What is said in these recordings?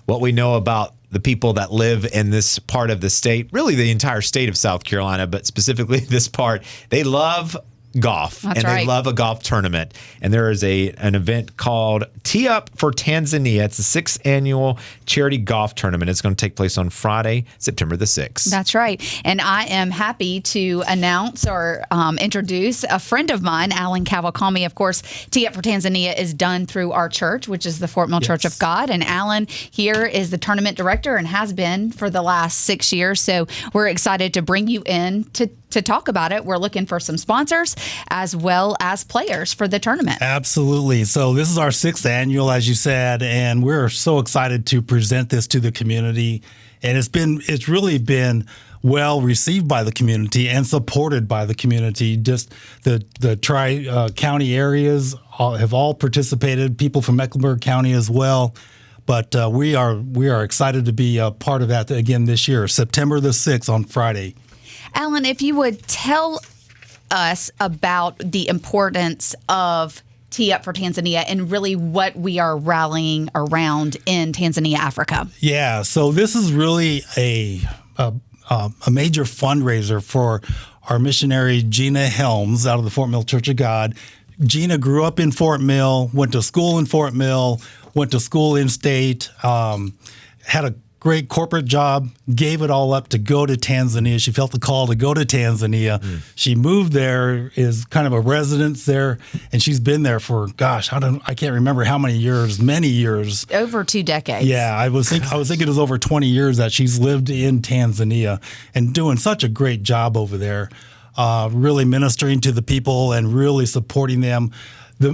what we know about the people that live in this part of the state, really the entire state of South Carolina, but specifically this part, they love golf. That's and right. They love a golf tournament. And there is an event called Tee Up for Tanzania. It's the 6th annual charity golf tournament. It's going to take place on Friday, September the 6th. That's right. And I am happy to announce or introduce a friend of mine, Alan Kawakami. Of course, Tee Up for Tanzania is done through our church, which is the Fort Mill Church of God. And Alan here is the tournament director and has been for the last 6 years. So we're excited to bring you in to talk about it. We're looking for some sponsors as well as players for the tournament. Absolutely. So this is our 6th annual, as you said, and we're so excited to present this to the community. And it's really been well received by the community and supported by the community. Just the tri-county areas have all participated, people from Mecklenburg County as well. But we are excited to be a part of that again this year, September the 6th on Friday. Alan, if you would tell us about the importance of Tee Up for Tanzania and really what we are rallying around in Tanzania, Africa. Yeah, so this is really a major fundraiser for our missionary Gina Helms out of the Fort Mill Church of God. Gina grew up in Fort Mill, went to school in Fort Mill, went to school in state, had a great corporate job, gave it all up to go to Tanzania. She felt the call to go to Tanzania. She moved there, is kind of a residence there, and she's been there for, I can't remember how many years, many years. Over 2 decades. Yeah, I was thinking it was over 20 years that she's lived in Tanzania and doing such a great job over there, really ministering to the people and really supporting them.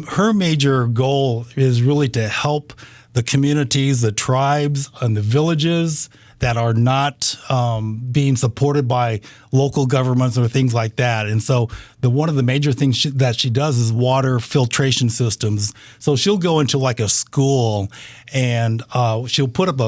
Her major goal is really to help the communities, the tribes, and the villages that are not being supported by local governments or things like that. And so one of the major things that she does is water filtration systems. So she'll go into like a school and she'll put up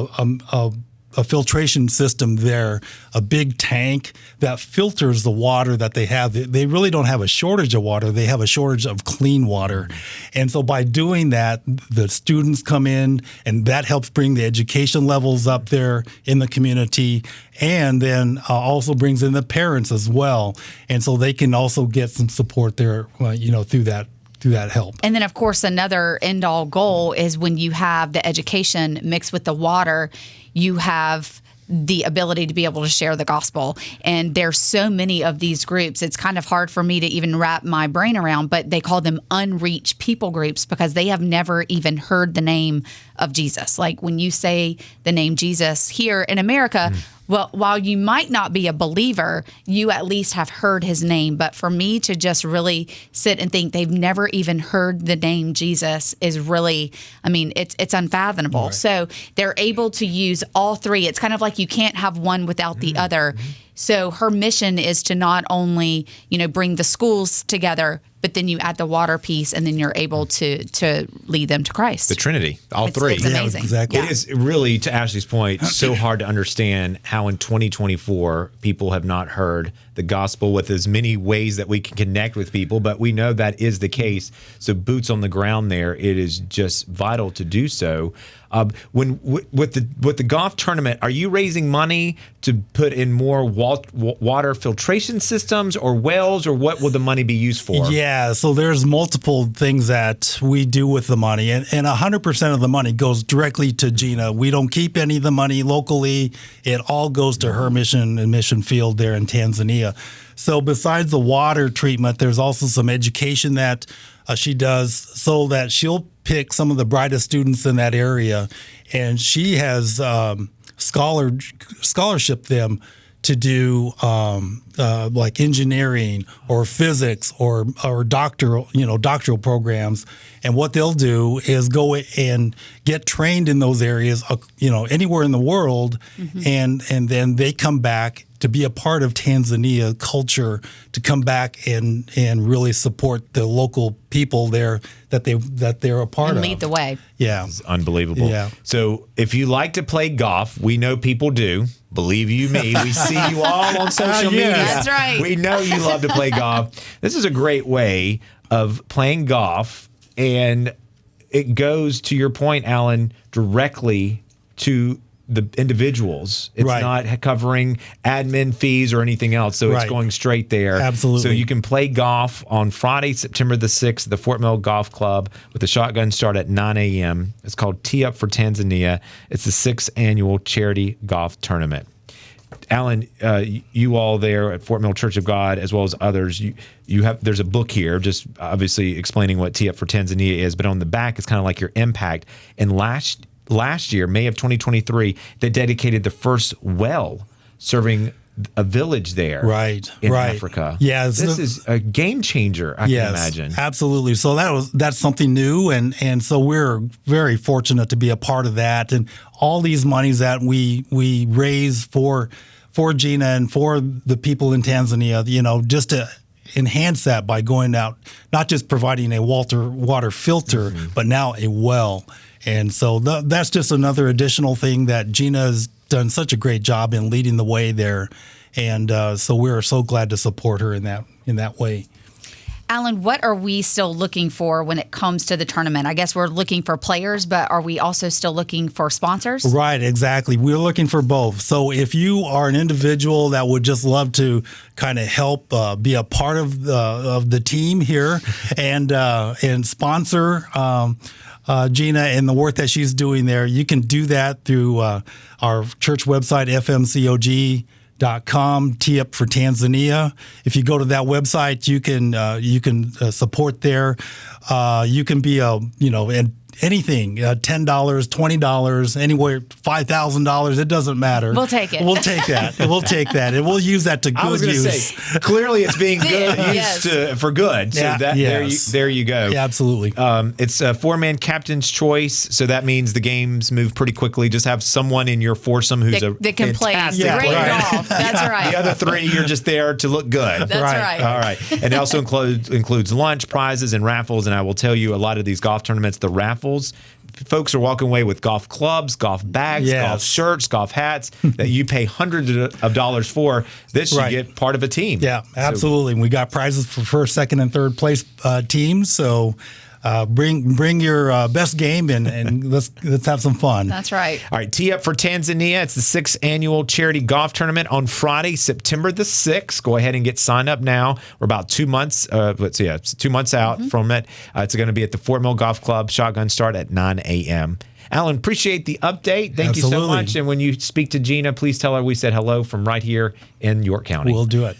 a filtration system there, a big tank that filters the water that they have. They really don't have a shortage of water. They have a shortage of clean water. And so by doing that, the students come in, and that helps bring the education levels up there in the community, and then also brings in the parents as well. And so they can also get some support there, through that help. And then, of course, another end-all goal is when you have the education mixed with the water, you have the ability to be able to share the gospel. And there's so many of these groups, it's kind of hard for me to even wrap my brain around, but they call them unreached people groups because they have never even heard the name of Jesus. Like when you say the name Jesus here in America, well, while you might not be a believer, you at least have heard his name. But for me to just really sit and think they've never even heard the name Jesus is really, it's unfathomable. Right. So they're able to use all three. It's kind of like you can't have one without the other. So her mission is to not only, bring the schools together, but then you add the water piece, and then you're able to lead them to Christ. The Trinity, all three. It's amazing. Yeah, exactly. It is really, to Ashley's point, so hard to understand how in 2024 people have not heard the gospel with as many ways that we can connect with people, but we know that is the case. So boots on the ground there, it is just vital to do so. With the golf tournament, are you raising money to put in more water filtration systems or wells, or what will the money be used for? Yeah, so there's multiple things that we do with the money, and 100% of the money goes directly to Gina. We don't keep any of the money locally. It all goes to her mission field there in Tanzania. So besides the water treatment, there's also some education that she does, so that she'll pick some of the brightest students in that area, and she has scholarship them to do like engineering or physics or doctoral programs. And what they'll do is go and get trained in those areas, anywhere in the world, and then they come back to be a part of Tanzania culture, to come back and really support the local people there that they're a part of. And lead the way. Yeah. It's unbelievable. Yeah. So if you like to play golf, we know people do. Believe you me, we see you all on social media. That's right. We know you love to play golf. This is a great way of playing golf, and it goes, to your point, Alan, directly to the individuals. It's Right. not covering admin fees or anything else. So it's Right. going straight there. Absolutely. So you can play golf on Friday, September the 6th at the Fort Mill Golf Club with the shotgun start at 9 a.m. It's called Tee Up for Tanzania. It's the 6th annual charity golf tournament. Alan, you all there at Fort Mill Church of God, as well as others, you have, there's a book here, just obviously explaining what Tee Up for Tanzania is, but on the back, it's kind of like your impact. And last year, May of 2023, they dedicated the first well serving a village there, Right, in right. Africa. Yeah, this is a game changer. I can imagine. Absolutely. So that's something new, and so we're very fortunate to be a part of that. And all these monies that we raise for Gina and for the people in Tanzania, just to enhance that by going out, not just providing a water filter, but now a well. And so that's just another additional thing that Gina has done such a great job in leading the way there. And so we're so glad to support her in that way. Alan, what are we still looking for when it comes to the tournament? I guess we're looking for players, but are we also still looking for sponsors? Right, exactly. We're looking for both. So if you are an individual that would just love to kind of help be a part of the team here and sponsor Gina and the work that she's doing there, you can do that through our church website, fmcog.com, Tee Up for Tanzania. If you go to that website, you can support there. You can be anything, $10, $20, anywhere, $5,000. It doesn't matter. We'll take it. We'll take that. We'll take that, and we'll use that to good I was going to use. say, clearly it's being used for good. So there you go. Yeah, absolutely. It's a 4-man captain's choice, so that means the games move pretty quickly. Just have someone in your foursome who's that can play fantastic great player. golf. That's right. The other 3, you're just there to look good. That's right. All right. And it also includes lunch, prizes, and raffles. And I will tell you, a lot of these golf tournaments, the raffles, folks are walking away with golf clubs, golf bags, golf shirts, golf hats that you pay hundreds of dollars for. This you get part of a team. Yeah, absolutely. And we got prizes for first, second, and third place teams. So bring your best game and let's have some fun. That's right. All right, Tee Up for Tanzania. It's the 6th annual charity golf tournament on Friday, September the 6th. Go ahead and get signed up now. We're about 2 months. It's 2 months out from it. It's going to be at the Fort Mill Golf Club. Shotgun start at 9 a.m. Alan, appreciate the update. Thank you so much. And when you speak to Gina, please tell her we said hello from right here in York County. We'll do it.